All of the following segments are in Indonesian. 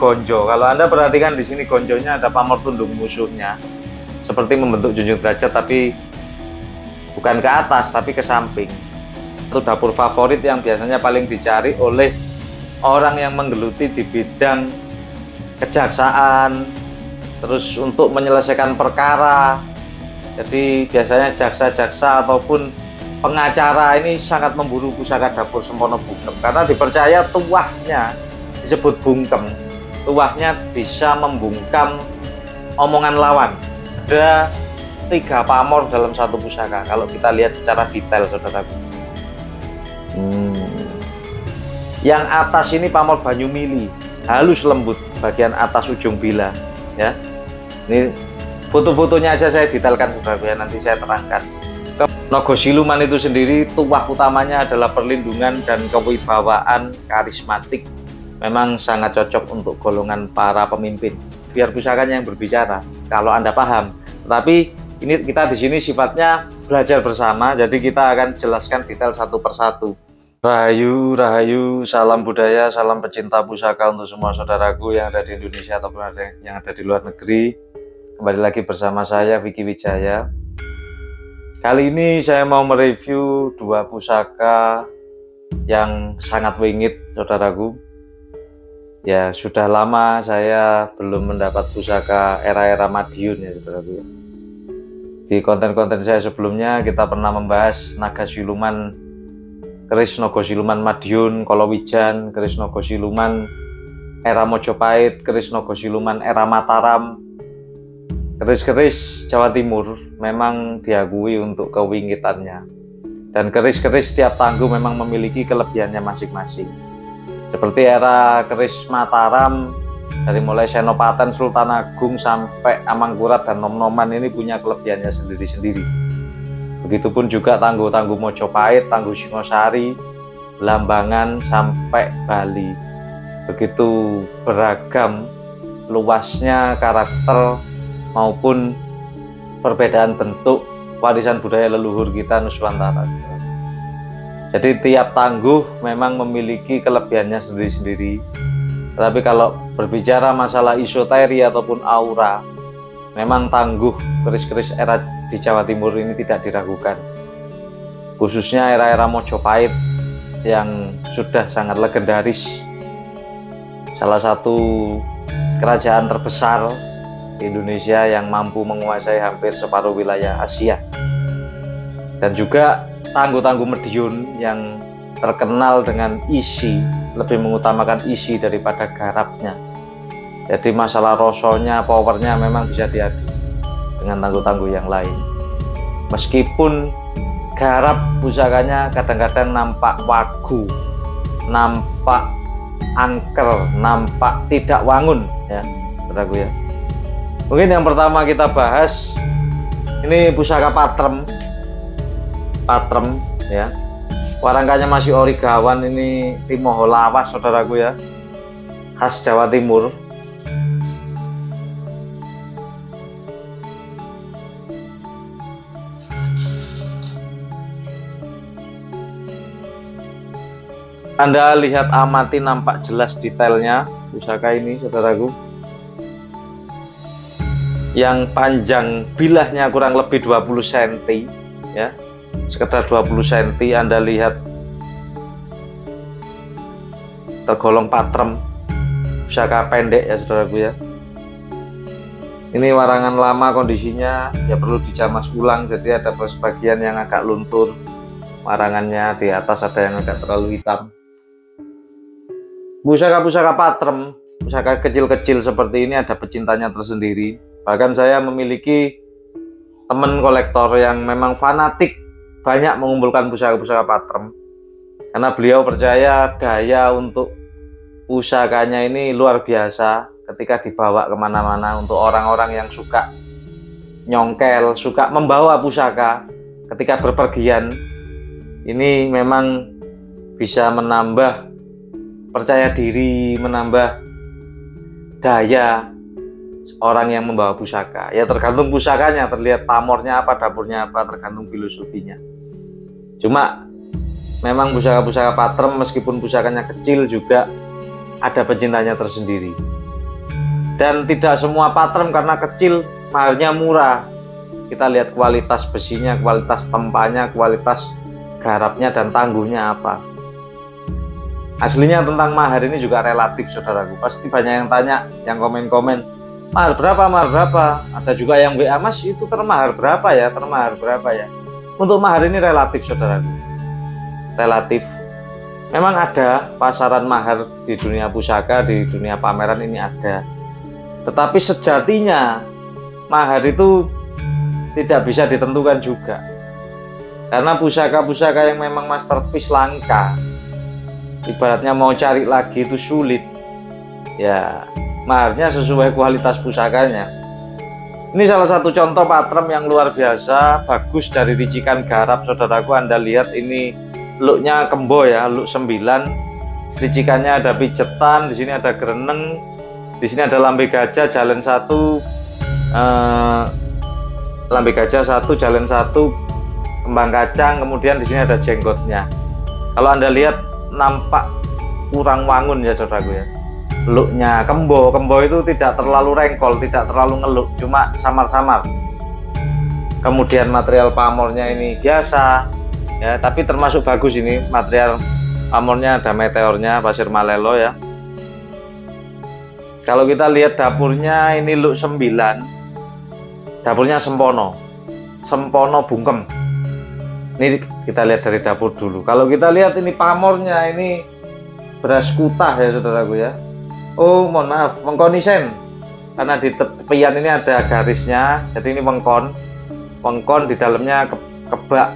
gonjo. Kalau Anda perhatikan di sini gonjonya ada pamor tunduk musuhnya, seperti membentuk junjung derajat, tapi bukan ke atas tapi ke samping. Itu dapur favorit yang biasanya paling dicari oleh orang yang menggeluti di bidang kejaksaan, terus untuk menyelesaikan perkara. Jadi biasanya jaksa-jaksa ataupun pengacara ini sangat memburu pusaka dapur Sempono Bungkem, karena dipercaya tuahnya disebut bungkem. Tuahnya bisa membungkam omongan lawan. Ada 3 pamor dalam satu pusaka kalau kita lihat secara detail, saudaraku. Yang atas ini pamor Banyumili, halus lembut bagian atas ujung bila, ya. Ini foto-fotonya aja saya detailkan, saudaraku, ya, nanti saya terangkan. Nogo Siluman itu sendiri tuah utamanya adalah perlindungan dan kewibawaan karismatik. Memang sangat cocok untuk golongan para pemimpin. Biar pusakanya yang berbicara kalau Anda paham. Tapi ini kita di sini sifatnya belajar bersama, jadi kita akan jelaskan detail satu persatu. Rahayu, rahayu, salam budaya, salam pecinta pusaka untuk semua saudaraku yang ada di Indonesia ataupun yang ada di luar negeri. Kembali lagi bersama saya Vicky Wijaya. Kali ini saya mau mereview 2 pusaka yang sangat wingit, saudaraku. Ya, sudah lama saya belum mendapat pusaka era-era Madiun, ya, saudaraku. Di konten-konten saya sebelumnya kita pernah membahas naga siluman, keris Nogo Siluman Madiun, Kolowijan, keris Nogo Siluman era Mojopahit, keris Nogo Siluman era Mataram. Keris-keris Jawa Timur memang diakui untuk kewingitannya, dan keris-keris setiap tangguh memang memiliki kelebihannya masing-masing. Seperti era keris Mataram, dari mulai Senopaten, Sultan Agung sampai Amangkurat dan Nom-Noman ini punya kelebihannya sendiri-sendiri. Begitupun juga tangguh-tangguh Mojopahit, tangguh Singosari, Belambangan sampai Bali. Begitu beragam luasnya karakter maupun perbedaan bentuk warisan budaya leluhur kita Nuswantara. Jadi tiap tangguh memang memiliki kelebihannya sendiri-sendiri. Tapi kalau berbicara masalah isoteri ataupun aura, memang tangguh keris-keris era di Jawa Timur ini tidak diragukan. Khususnya era-era Mojopahit yang sudah sangat legendaris. Salah satu kerajaan terbesar Indonesia yang mampu menguasai hampir separuh wilayah Asia. Dan juga tangguh-tangguh Madiun yang terkenal dengan isi, lebih mengutamakan isi daripada garapnya. Jadi masalah rosonya, powernya memang bisa diadu dengan tangguh-tangguh yang lain. Meskipun garap pusakanya kadang-kadang nampak wagu, nampak angker, nampak tidak wangun, ya, saudaraku, ya. Mungkin yang pertama kita bahas ini pusaka patrem, ya. Warangkanya masih origawan, ini timoho lawas, saudaraku, ya, khas Jawa Timur. Anda lihat, amati, nampak jelas detailnya pusaka ini, saudaraku. Yang panjang bilahnya kurang lebih 20 cm, ya, sekitar 20 cm. Anda lihat tergolong patrem, pusaka pendek, ya, saudaraku, ya. Ini warangan lama kondisinya, ya, perlu dijamas ulang, jadi ada sebagian yang agak luntur warangannya, di atas ada yang agak terlalu hitam. Pusaka-pusaka patrem, pusaka kecil-kecil seperti ini ada pecintanya tersendiri. Bahkan saya memiliki teman kolektor yang memang fanatik banyak mengumpulkan pusaka-pusaka patrem, karena beliau percaya daya untuk pusakanya ini luar biasa ketika dibawa kemana-mana. Untuk orang-orang yang suka nyongkel, suka membawa pusaka ketika berpergian, ini memang bisa menambah percaya diri, menambah daya orang yang membawa pusaka. Ya, tergantung pusakanya, terlihat pamornya apa, dapurnya apa, tergantung filosofinya. Cuma memang pusaka-pusaka patrem meskipun pusakanya kecil juga ada pecintanya tersendiri. Dan tidak semua patrem karena kecil maharnya murah. Kita lihat kualitas besinya, kualitas tempanya, kualitas garapnya, dan tangguhnya apa. Aslinya tentang mahar ini juga relatif, saudaraku. Pasti banyak yang tanya, yang komen-komen, mahar berapa, mahar berapa. Ada juga yang WA, Mas itu termahar berapa ya, termahar berapa ya. Untuk mahar ini relatif, saudaraku. Relatif. Memang ada pasaran mahar di dunia pusaka, di dunia pameran ini ada. Tetapi sejatinya mahar itu tidak bisa ditentukan juga. Karena pusaka-pusaka yang memang masterpiece langka, ibaratnya mau cari lagi itu sulit. Ya, maharnya sesuai kualitas pusakanya. Ini salah satu contoh patrem yang luar biasa, bagus dari ricikan garap, saudaraku. Anda lihat ini looknya kembo ya, look 9. Ricikannya ada pijetan, di sini ada gereneng, di sini ada lambe gajah jalan 1, lambe gajah 1, jalan 1, kembang kacang, kemudian di sini ada jenggotnya. Kalau Anda lihat nampak kurang wangun ya, saudaraku ya. Looknya kembo itu tidak terlalu rengkol, tidak terlalu ngeluk, cuma samar-samar. Kemudian material pamornya ini biasa ya, tapi termasuk bagus ini material pamornya. Ada meteornya, pasir malelo ya. Kalau kita lihat dapurnya ini look 9, dapurnya sempono bungkem. Ini kita lihat dari dapur dulu. Kalau kita lihat ini pamornya, ini beras kutah ya, saudaraku ya. Oh mohon maaf, wengkonisen, karena di tepian ini ada garisnya, jadi ini wengkon di dalamnya kebak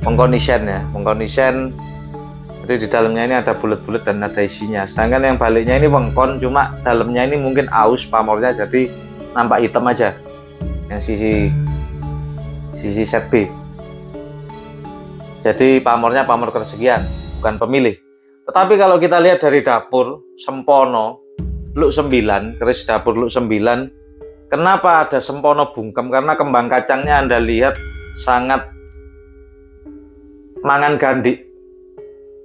wengkonisen ya, wengkonisen. Jadi di dalamnya ini ada bulat-bulat dan ada isinya. Sedangkan yang baliknya ini wengkon, cuma dalamnya ini mungkin aus pamornya, jadi nampak hitam aja. Yang sisi set B. Jadi pamornya pamor kerezekian, bukan pemilih. Tetapi kalau kita lihat dari dapur sempono look 9, keris dapur look 9, kenapa ada sempono bungkem? Karena kembang kacangnya Anda lihat sangat mangan gandik,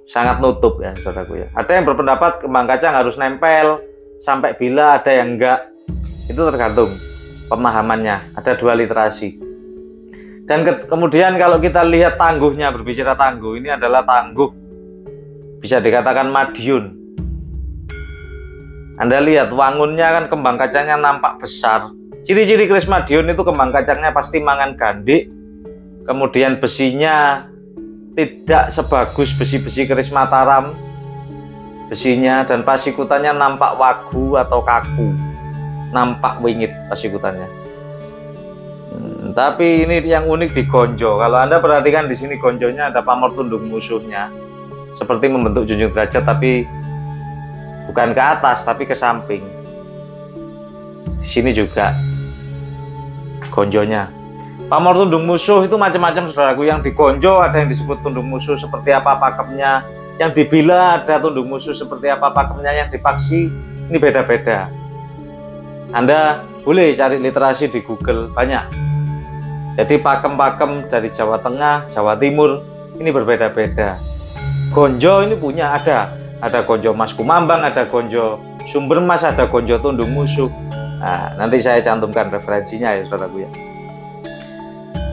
sangat nutup ya, saudaraku ya. Ada yang berpendapat kembang kacang harus nempel sampai bila, ada yang enggak. Itu tergantung pemahamannya, ada dua literasi. Dan kemudian kalau kita lihat tangguhnya, berbicara tangguh, ini adalah tangguh bisa dikatakan Madiun. Anda lihat wangunnya kan, kembang kacangnya nampak besar. Ciri-ciri keris Madiun itu kembang kacangnya pasti mangan gandik. Kemudian besinya tidak sebagus besi-besi keris Mataram besinya, dan pasikutannya nampak wagu atau kaku, nampak wingit pasikutannya. Tapi ini yang unik di gonjo. Kalau Anda perhatikan di sini gonjonya ada pamor tunduk musuhnya, seperti membentuk junjung derajat, tapi bukan ke atas tapi ke samping. Di sini juga gonjonya. Pamor tunduk musuh itu macam-macam, saudaraku. Yang di gonjo ada yang disebut tunduk musuh seperti apa pakemnya, yang dibila ada tunduk musuh seperti apa pakemnya, yang dipaksi ini beda-beda. Anda boleh cari literasi di Google, banyak. Jadi pakem-pakem dari Jawa Tengah, Jawa Timur ini berbeda-beda. Gonjo ini punya ada gonjo Mas Kumambang, ada gonjo Sumber Mas, ada gonjo tunduk musuh. Nah, nanti saya cantumkan referensinya ya, saudaraku ya.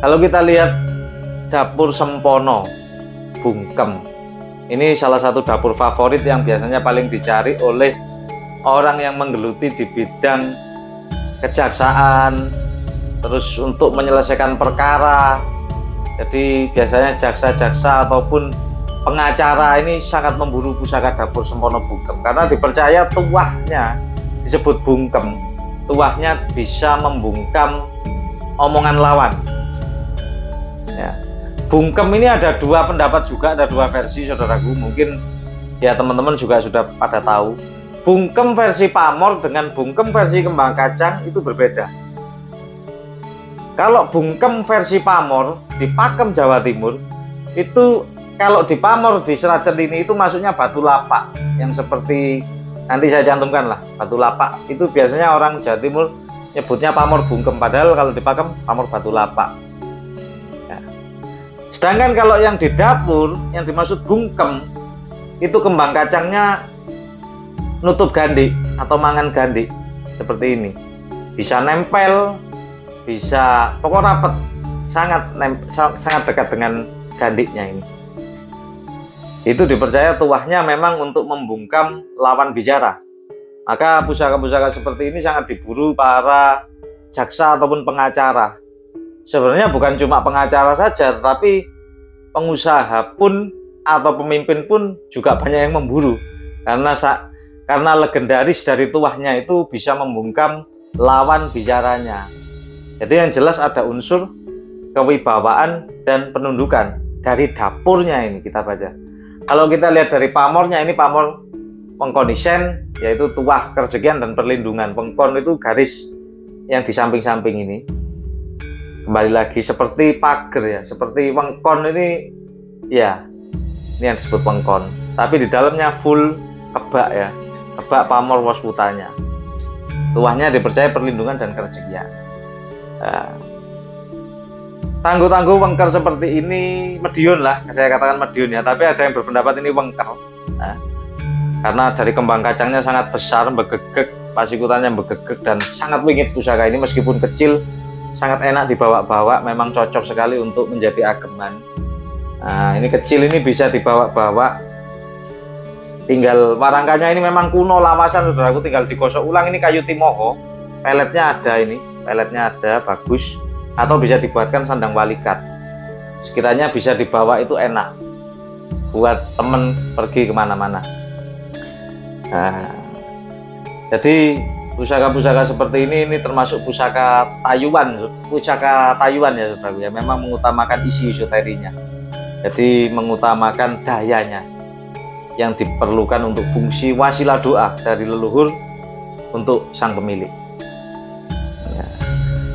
Kalau kita lihat dapur sempono bungkem, ini salah satu dapur favorit yang biasanya paling dicari oleh orang yang menggeluti di bidang kejaksaan, terus untuk menyelesaikan perkara. Jadi biasanya jaksa-jaksa ataupun pengacara ini sangat memburu pusaka dapur sempono bungkem, karena dipercaya tuahnya disebut bungkem. Tuahnya bisa membungkam omongan lawan ya. Bungkem ini ada dua pendapat juga, ada dua versi, saudaraku. Mungkin ya teman-teman juga sudah pada tahu. Bungkem versi pamor dengan bungkem versi kembang kacang itu berbeda. Kalau bungkem versi pamor di Pakem Jawa Timur itu, kalau di pamor di Serat Centini itu masuknya batu lapak, yang seperti nanti saya cantumkan lah. Batu lapak itu biasanya orang Jawa Timur nyebutnya pamor bungkem, padahal kalau di Pakem pamor batu lapak ya. Sedangkan kalau yang di dapur yang dimaksud bungkem itu kembang kacangnya nutup gandik atau mangan gandik. seperti ini. Bisa nempel, bisa pokok rapet, sangat dekat dengan gandiknya ini. Itu dipercaya tuahnya memang untuk membungkam lawan bicara. Maka pusaka-pusaka seperti ini sangat diburu para jaksa ataupun pengacara. Sebenarnya bukan cuma pengacara saja, tetapi pengusaha pun atau pemimpin pun juga banyak yang memburu. Karena legendaris dari tuahnya itu bisa membungkam lawan bicaranya. Jadi yang jelas ada unsur kewibawaan dan penundukan dari dapurnya ini kita baca. Kalau kita lihat dari pamornya, ini pamor pengkondisen, yaitu tuah, kerjegian, dan perlindungan. Pengkon itu garis yang di samping-samping ini. Kembali lagi seperti pagar ya, seperti wengkon ini ya, ini yang disebut wengkon. Tapi di dalamnya full kebak ya, kebak pamor waswutanya. Tuahnya dipercaya perlindungan dan kerjegian. Tangguh-tangguh wengker seperti ini Medion lah, saya katakan Medion ya, tapi ada yang berpendapat ini wengker. Karena dari kembang kacangnya sangat besar, begegek, pasikutannya begegek dan sangat wingit pusaka ini, meskipun kecil sangat enak dibawa-bawa, memang cocok sekali untuk menjadi ageman. Nah, ini kecil ini bisa dibawa-bawa. Tinggal warangkanya ini memang kuno lawasan saudaraku, tinggal digosok ulang. Ini kayu timoho, peletnya ada ini, peletnya ada bagus. Atau bisa dibuatkan sandang walikat. Sekiranya bisa dibawa itu enak buat temen pergi kemana-mana. Nah, jadi pusaka-pusaka seperti ini termasuk pusaka Tayuan ya saudara ya. Memang mengutamakan isi esoterinya. Jadi mengutamakan dayanya yang diperlukan untuk fungsi wasilah doa dari leluhur untuk sang pemilik.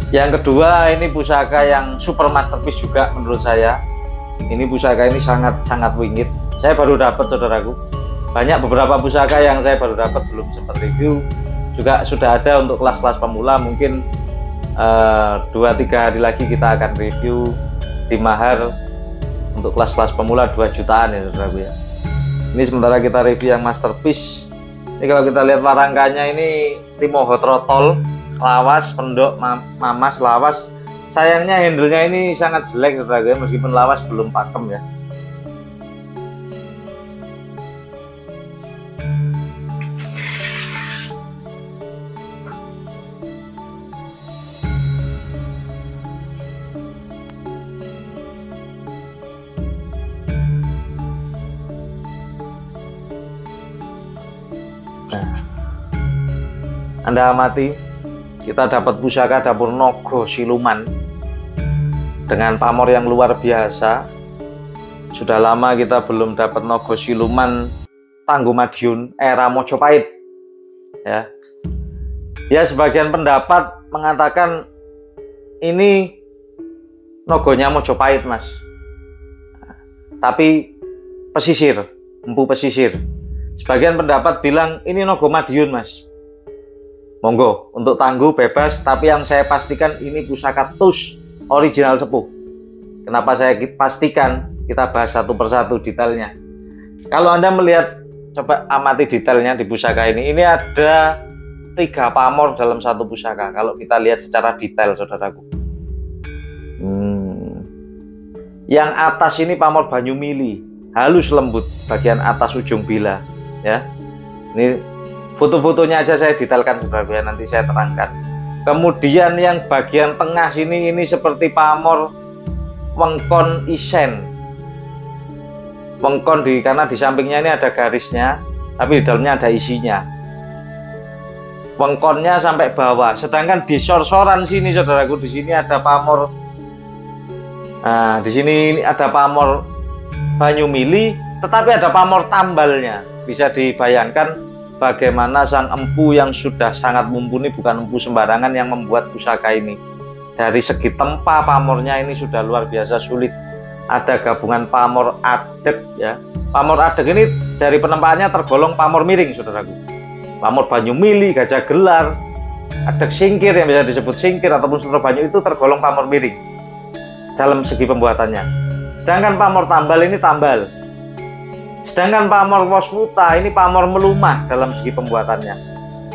Yang kedua, ini pusaka yang super masterpiece juga menurut saya. Ini pusaka ini sangat wingit. Saya baru dapat saudaraku. Banyak beberapa pusaka yang saya baru dapat, belum sempat review. Juga sudah ada untuk kelas-kelas pemula. Mungkin 2-3 hari lagi kita akan review di mahar untuk kelas-kelas pemula 2 jutaan ya saudaraku ya. Ini sementara kita review yang masterpiece. Ini kalau kita lihat warangkanya ini timoho trotol, lawas, pendok, mamas, lawas. Sayangnya handle-nya ini sangat jelek saudara, meskipun lawas belum pakem ya. Nah, Anda amati, kita dapat pusaka dapur Naga Siluman dengan pamor yang luar biasa. Sudah lama kita belum dapat Naga Siluman Tangguh Madiun era Mojopahit ya. Ya, sebagian pendapat mengatakan ini nogonya Mojopahit mas, tapi pesisir, empu pesisir. Sebagian pendapat bilang ini Naga Madiun mas. Monggo, untuk Tangguh bebas, tapi yang saya pastikan ini pusaka tus original sepuh. Kenapa saya pastikan? Kita bahas satu persatu detailnya. Kalau Anda melihat, coba amati detailnya di pusaka ini ada 3 pamor dalam satu pusaka. Kalau kita lihat secara detail saudaraku. Yang atas ini pamor Banyu Mili, halus lembut bagian atas ujung bila ya. Ini foto-fotonya aja saya detailkan saudaraku ya, nanti saya terangkan. Kemudian yang bagian tengah sini ini seperti pamor wengkon isen. Wengkon karena di sampingnya ini ada garisnya, tapi di dalamnya ada isinya. Wengkonnya sampai bawah. Sedangkan di sor-soran sini saudaraku, di sini ada pamor. Nah, di sini ada pamor Banyu Mili, tetapi ada pamor tambalnya. Bisa dibayangkan bagaimana sang empu yang sudah sangat mumpuni, bukan empu sembarangan, yang membuat pusaka ini. Dari segi tempa pamornya ini sudah luar biasa sulit. Ada gabungan pamor adeg ya. Pamor adeg ini dari penempaannya tergolong pamor miring saudaraku. Pamor Banyu Mili, Gajah Gelar, adeg singkir yang bisa disebut singkir ataupun sutra banyu itu tergolong pamor miring dalam segi pembuatannya. Sedangkan pamor tambal ini tambal. Sedangkan pamor waswuta ini pamor melumah dalam segi pembuatannya.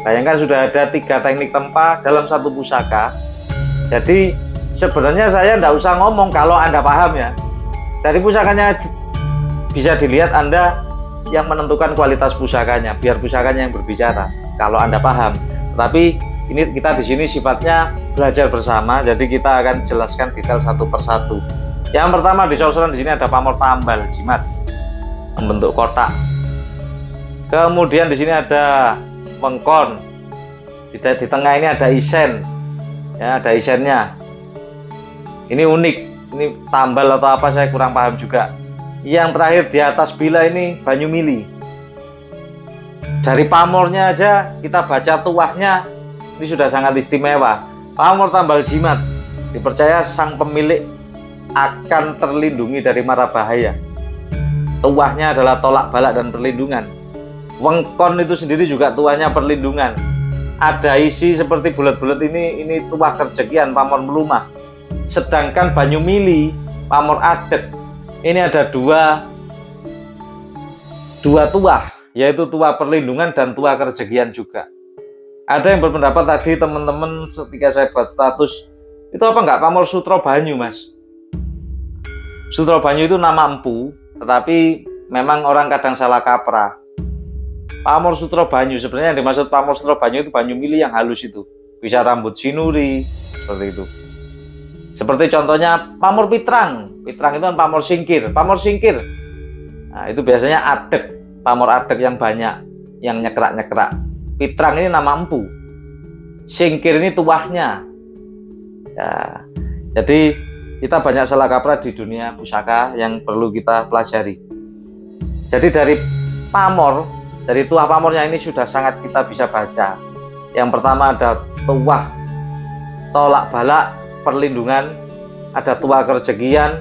Bayangkan sudah ada 3 teknik tempa dalam satu pusaka. Jadi sebenarnya saya tidak usah ngomong kalau Anda paham ya. Dari pusakanya bisa dilihat Anda yang menentukan kualitas pusakanya, biar pusakanya yang berbicara kalau Anda paham. Tapi ini kita di sini sifatnya belajar bersama, jadi kita akan jelaskan detail satu persatu. Yang pertama di sorceran di sini ada pamor tambal jimat membentuk kotak. Kemudian di sini ada wengkon. Di tengah ini ada isen. Ya, ada isennya. Ini unik. Ini tambal atau apa saya kurang paham juga. Yang terakhir di atas bila ini banyu mili. Dari pamornya aja kita baca tuahnya, ini sudah sangat istimewa. Pamor tambal jimat. Dipercaya sang pemilik akan terlindungi dari mara bahaya. Tuahnya adalah tolak balak dan perlindungan. Wengkon itu sendiri juga tuahnya perlindungan. Ada isi seperti bulat-bulat ini tuah kerjekian, pamor melumah. Sedangkan banyu mili, pamor adek, ini ada dua tuah, yaitu tuah perlindungan dan tuah kerjekian juga. Ada yang berpendapat tadi teman-teman ketika saya buat status, itu apa enggak pamor sutro banyu mas? Sutro banyu itu nama empu, tetapi memang orang kadang salah kaprah. Pamor sutro banyu, sebenarnya yang dimaksud pamor sutro banyu itu banyu mili yang halus itu. Bisa rambut sinuri, seperti itu. Seperti contohnya pamor pitrang. Pitrang itu kan pamor singkir. Pamor singkir, nah itu biasanya adek. Pamor adek yang banyak, yang nyekrak-nyekrak. Pitrang ini nama empu. Singkir ini tuahnya. Ya, jadi kita banyak salah kaprah di dunia pusaka yang perlu kita pelajari. Jadi dari pamor, dari tuah pamornya ini sudah sangat kita bisa baca. Yang pertama ada tuah tolak balak perlindungan, ada tuah kerjekian,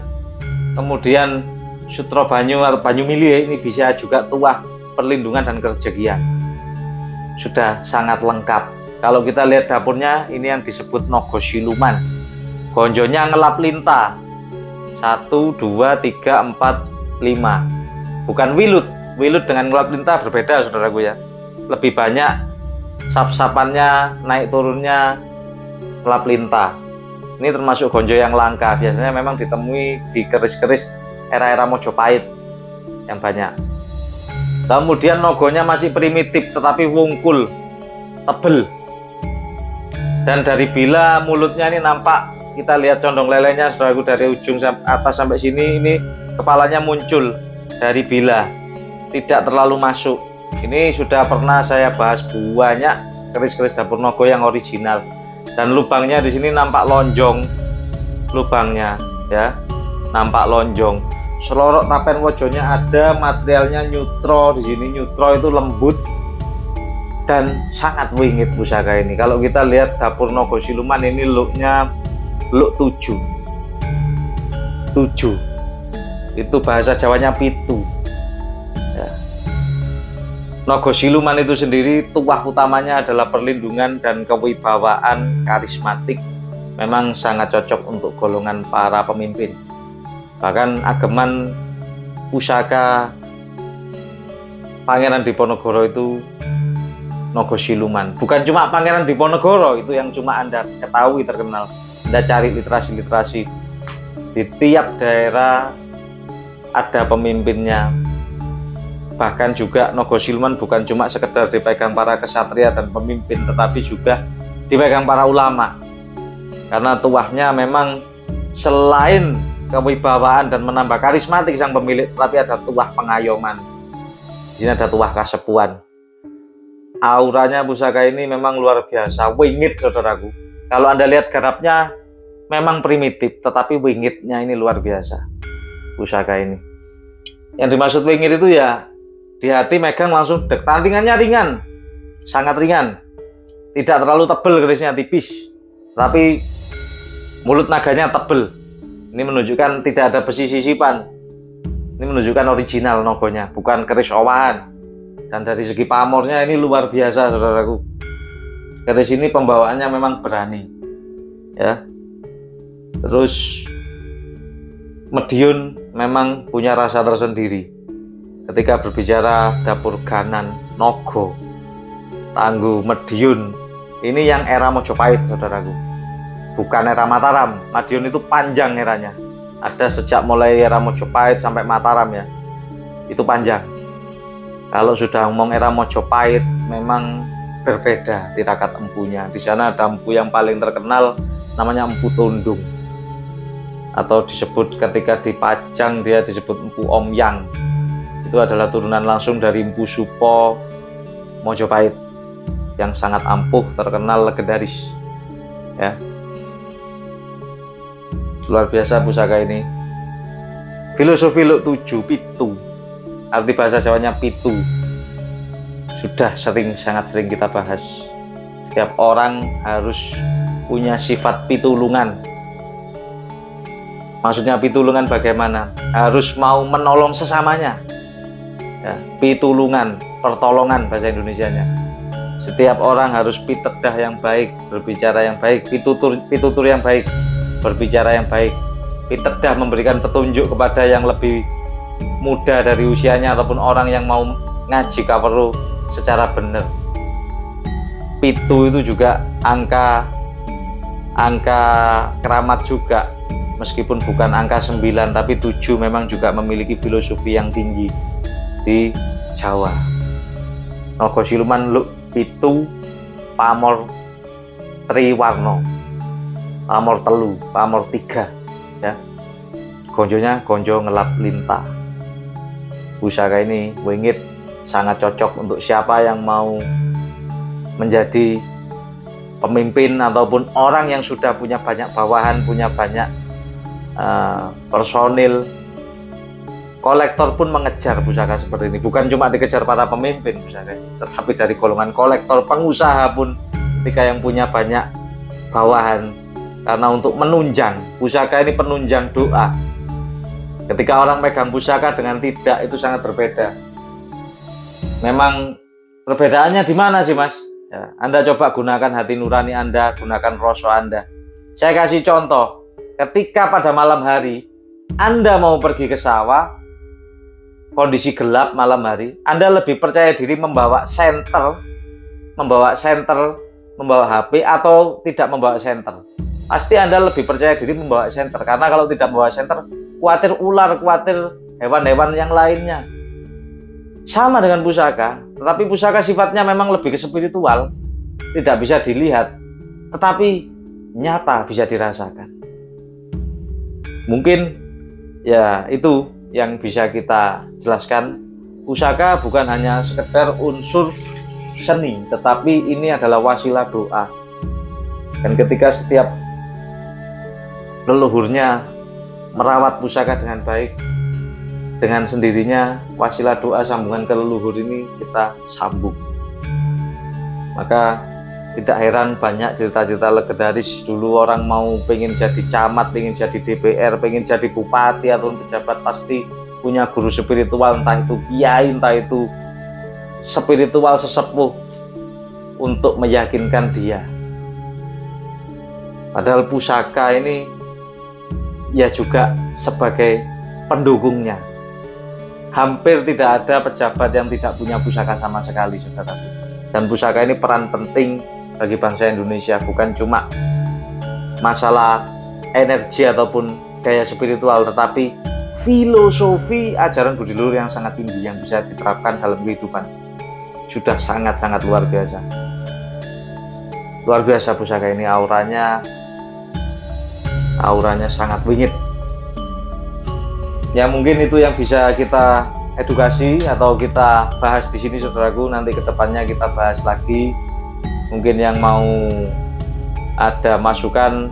kemudian sutro banyu atau banyu mili ini bisa juga tuah perlindungan dan kerjekian. Sudah sangat lengkap. Kalau kita lihat dapurnya, ini yang disebut nogo siluman. Gonjonya ngelap lintah 1, 2, 3, 4, 5. Bukan wilut. Wilut dengan ngelap lintah berbeda saudaraku ya. Lebih banyak sap-sapannya, naik turunnya ngelap lintah. Ini termasuk gonjo yang langka. Biasanya memang ditemui di keris-keris era-era Mojopahit yang banyak. Kemudian nogonya masih primitif tetapi wungkul, tebel. Dan dari bila mulutnya ini nampak, kita lihat condong lelenya saudaraku, dari ujung atas sampai sini, ini kepalanya muncul dari bila, tidak terlalu masuk. Ini sudah pernah saya bahas banyak keris-keris dapur nogo yang original. Dan lubangnya di sini nampak lonjong, lubangnya ya, nampak lonjong. Selorok tapen wojonya ada, materialnya neutro di sini. Neutro itu lembut dan sangat wingit pusaka ini. Kalau kita lihat dapur nogo siluman ini looknya look 7. Itu bahasa Jawanya pitu ya. Nogo siluman itu sendiri tuah utamanya adalah perlindungan dan kewibawaan karismatik. Memang sangat cocok untuk golongan para pemimpin. Bahkan ageman pusaka Pangeran Diponegoro itu nogo siluman. Bukan cuma Pangeran Diponegoro itu yang cuma Anda ketahui terkenal. Anda cari literasi-literasi, di tiap daerah ada pemimpinnya. Bahkan juga nogo siluman bukan cuma sekedar dipegang para kesatria dan pemimpin, tetapi juga dipegang para ulama. Karena tuahnya memang selain kewibawaan dan menambah karismatik sang pemilik, tetapi ada tuah pengayoman. Di sini ada tuah kasepuan. Auranya pusaka ini memang luar biasa, wingit saudaraku. Kalau Anda lihat garapnya memang primitif, tetapi wingitnya ini luar biasa pusaka ini. Yang dimaksud wingit itu ya di hati megang langsung dek. Tantingannya ringan, sangat ringan, tidak terlalu tebel, kerisnya tipis, tapi mulut naganya tebel. Ini menunjukkan tidak ada besi sisipan. Ini menunjukkan original nogonya, bukan keris owahan. Dan dari segi pamornya ini luar biasa saudaraku. Keris ini pembawaannya memang berani ya. Terus Medion memang punya rasa tersendiri ketika berbicara dapur ganan nogo. Tangguh Medion. Ini yang era Mojopahit, saudaraku. Bukan era Mataram. Medion itu panjang eranya. Ada sejak mulai era Mojopahit sampai Mataram ya. Itu panjang. Kalau sudah ngomong era Mojopahit, memang berbeda tirakat empunya. Di sana ada empu yang paling terkenal, namanya Empu Tundung. Atau disebut ketika dipajang dia disebut Empu Omyang. Itu adalah turunan langsung dari Empu Supo Mojopahit yang sangat ampuh, terkenal, legendaris ya. Luar biasa pusaka ini. Filosofi Luk 7 Pitu, arti bahasa Jawanya pitu, sudah sangat sering kita bahas. Setiap orang harus punya sifat pitulungan. Maksudnya pitulungan bagaimana? Harus mau menolong sesamanya ya, pitulungan, pertolongan bahasa Indonesianya. Setiap orang harus pitedah yang baik, berbicara yang baik, pitutur yang baik, berbicara yang baik, pitedah memberikan petunjuk kepada yang lebih muda dari usianya ataupun orang yang mau ngaji kaweruh secara benar. Pitu itu juga angka keramat juga, meskipun bukan angka 9 tapi 7 memang juga memiliki filosofi yang tinggi di Jawa. Naga siluman Luk Pitu pamor triwarno, pamor telu, pamor 3 ya. Gonjonya gonjo ngelap lintah. Pusaka ini wingit sangat cocok untuk siapa yang mau menjadi pemimpin ataupun orang yang sudah punya banyak bawahan, punya banyak personil. Kolektor pun mengejar pusaka seperti ini. Bukan cuma dikejar para pemimpin pusaka, tetapi dari golongan kolektor, pengusaha pun ketika yang punya banyak bawahan. Karena untuk menunjang, pusaka ini penunjang doa. Ketika orang megang pusaka dengan tidak, itu sangat berbeda. Memang perbedaannya di mana sih Mas? Ya, Anda coba gunakan hati nurani Anda, gunakan rasa Anda. Saya kasih contoh, ketika pada malam hari Anda mau pergi ke sawah, kondisi gelap malam hari, Anda lebih percaya diri membawa senter, membawa HP atau tidak membawa senter? Pasti Anda lebih percaya diri membawa senter, karena kalau tidak membawa senter, khawatir ular, khawatir hewan-hewan yang lainnya. Sama dengan pusaka, tetapi pusaka sifatnya memang lebih ke spiritual, tidak bisa dilihat, tetapi nyata bisa dirasakan. Mungkin ya itu yang bisa kita jelaskan. Pusaka bukan hanya sekedar unsur seni, tetapi ini adalah wasilah doa. Dan ketika setiap leluhurnya merawat pusaka dengan baik, dengan sendirinya wasilah doa sambungan ke leluhur ini kita sambung. Maka tidak heran banyak cerita-cerita legendaris dulu orang mau pengen jadi camat, pengen jadi DPR, pengen jadi bupati atau pejabat, pasti punya guru spiritual, entah itu kiai, entah itu spiritual sesepuh untuk meyakinkan dia. Padahal pusaka ini ya juga sebagai pendukungnya. Hampir tidak ada pejabat yang tidak punya pusaka sama sekali, saudara. Dan pusaka ini peran penting bagi bangsa Indonesia, bukan cuma masalah energi ataupun gaya spiritual, tetapi filosofi ajaran budi luhur yang sangat tinggi yang bisa diterapkan dalam kehidupan. Sudah sangat-sangat luar biasa. Luar biasa pusaka ini, auranya sangat wingit. Ya mungkin itu yang bisa kita edukasi atau kita bahas di sini, saudaraku. Nanti kedepannya kita bahas lagi. Mungkin yang mau ada masukan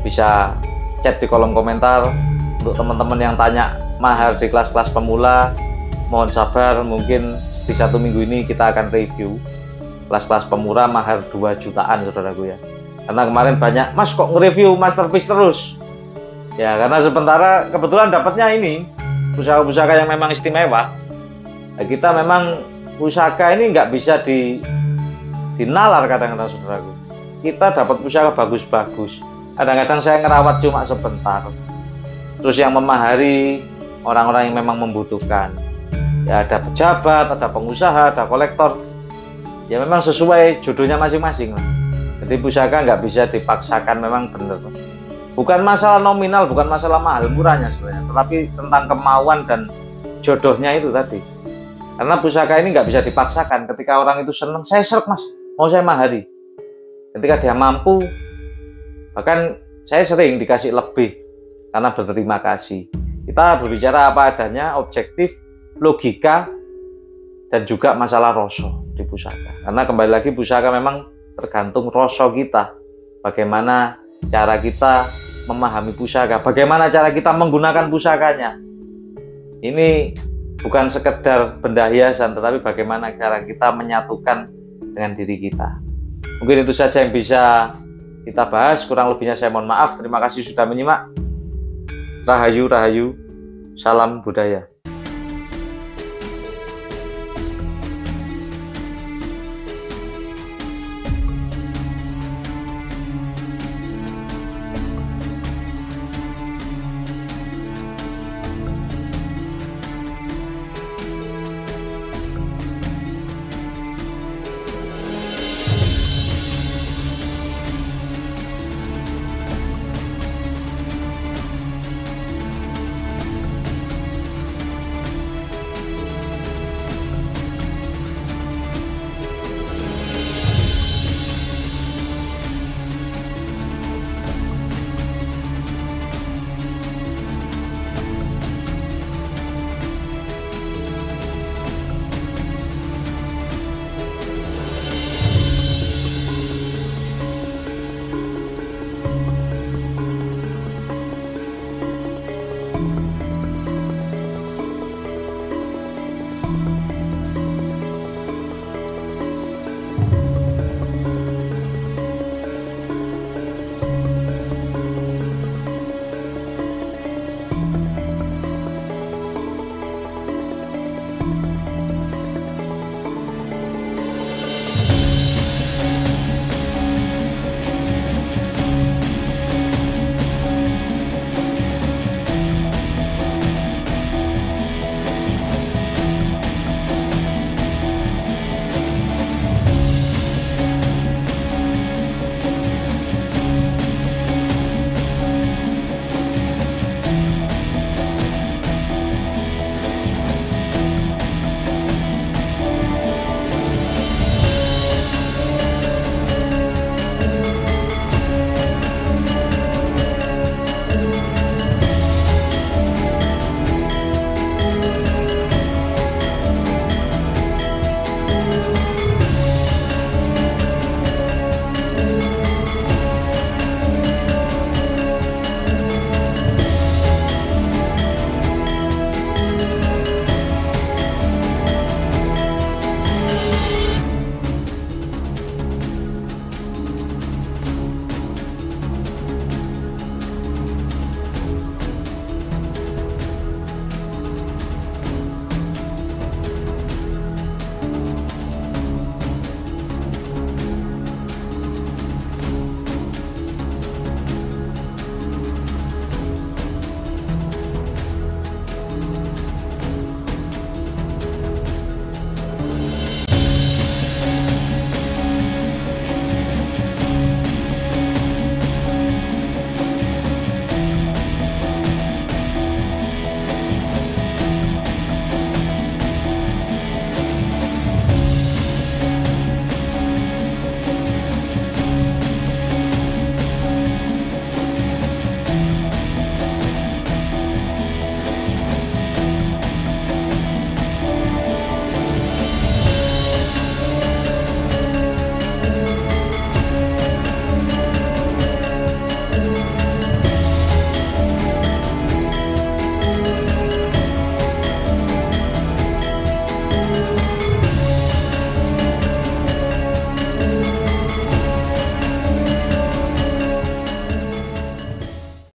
bisa chat di kolom komentar. Untuk teman-teman yang tanya mahar di kelas-kelas pemula, mohon sabar, mungkin di 1 minggu ini kita akan review kelas-kelas pemula mahar 2 jutaan, saudaraku ya. Karena kemarin banyak, Mas kok nge-review masterpiece terus? Ya karena sementara kebetulan dapatnya ini pusaka-pusaka yang memang istimewa. Nah, kita memang pusaka ini nggak bisa dinalar kadang-kadang, saudaraku. Kita dapat pusaka bagus-bagus, kadang-kadang saya ngerawat cuma sebentar. Terus yang memahari orang-orang yang memang membutuhkan. Ya ada pejabat, ada pengusaha, ada kolektor. ya memang sesuai jodohnya masing-masing lah. Jadi pusaka nggak bisa dipaksakan, memang benar. Bukan masalah nominal, bukan masalah mahal murahnya sebenarnya, tetapi tentang kemauan dan jodohnya itu tadi. Karena pusaka ini nggak bisa dipaksakan. Ketika orang itu senang, saya seret mas, mau saya mahari. Ketika dia mampu, bahkan saya sering dikasih lebih karena berterima kasih. Kita berbicara apa adanya, objektif, logika, dan juga masalah rasa di pusaka. Karena kembali lagi pusaka memang tergantung rasa kita. Bagaimana cara kita memahami pusaka, bagaimana cara kita menggunakan pusakanya. Ini bukan sekedar benda hiasan, tetapi bagaimana cara kita menyatukan dengan diri kita. Mungkin itu saja yang bisa kita bahas. Kurang lebihnya saya mohon maaf. Terima kasih sudah menyimak. Rahayu, rahayu. Salam budaya.